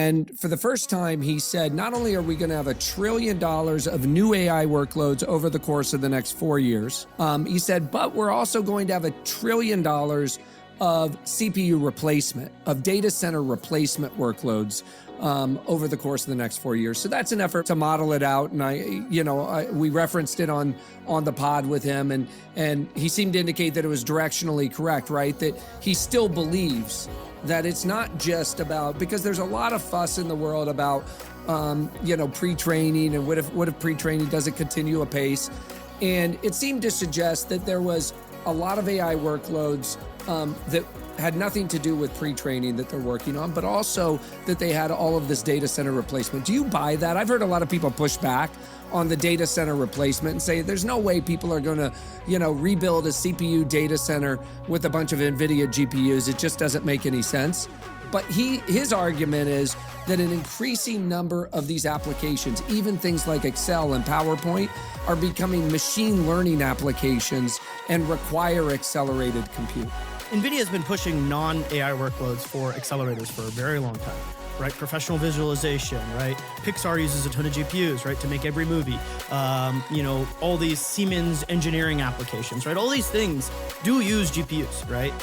And for the first time, he said, not only are we going to have $1 trillion of new AI workloads over the course of the next 4 years, he said, but we're also going to have $1 trillion of CPU replacement, of data center replacement workloads over the course of the next 4 years. So that's an effort to model it out. And we referenced it on the pod with him, and he seemed to indicate that it was directionally correct, right? That he still believes that it's not just about, because there's a lot of fuss in the world about, pre-training and what if pre-training doesn't continue apace. And it seemed to suggest that there was a lot of AI workloads that had nothing to do with pre-training that they're working on, but also that they had all of this data center replacement. Do you buy that? I've heard a lot of people push back on the data center replacement and say there's no way people are going to, rebuild a CPU data center with a bunch of NVIDIA GPUs. It just doesn't make any sense. But his argument is that an increasing number of these applications, even things like Excel and PowerPoint, are becoming machine learning applications and require accelerated compute. NVIDIA has been pushing non-AI workloads for accelerators for a very long time, right? Professional visualization, right? Pixar uses a ton of GPUs, right, to make every movie. All these Siemens engineering applications, right? All these things do use GPUs, right?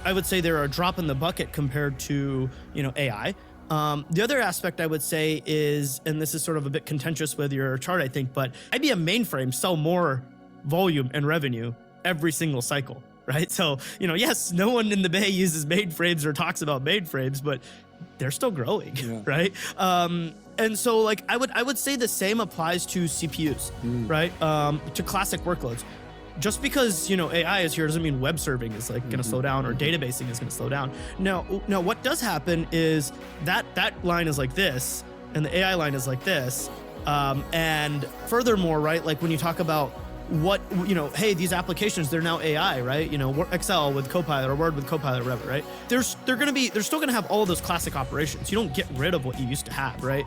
I would say they're a drop in the bucket compared to, AI. The other aspect I would say is, and this is sort of a bit contentious with your chart, I think, but IBM mainframes sell more volume and revenue every single cycle, right? So, yes, no one in the Bay uses mainframes or talks about mainframes, but they're still growing, yeah. Right? And so, I would say the same applies to CPUs, right? To classic workloads. Just because, AI is here doesn't mean web serving is going to slow down or databasing is going to slow down. Now, what does happen is that line is like this and the AI line is like this. And furthermore, right, when you talk about what, hey, these applications, they're now AI, right? Excel with Copilot or Word with Copilot or whatever, right? They're still going to have all of those classic operations. You don't get rid of what you used to have, right?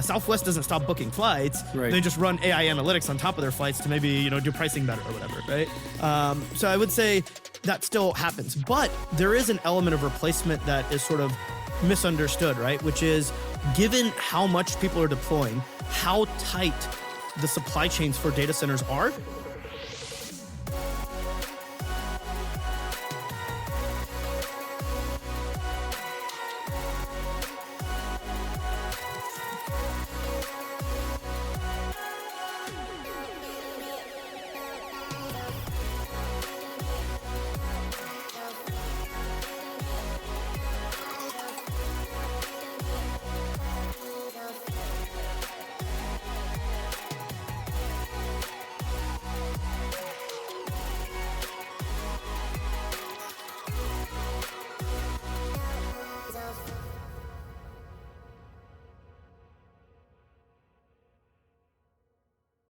Southwest doesn't stop booking flights. Right. They just run AI analytics on top of their flights to maybe, do pricing better or whatever, right? So I would say that still happens, but there is an element of replacement that is sort of misunderstood, right? Which is, given how much people are deploying, how tight the supply chains for data centers are,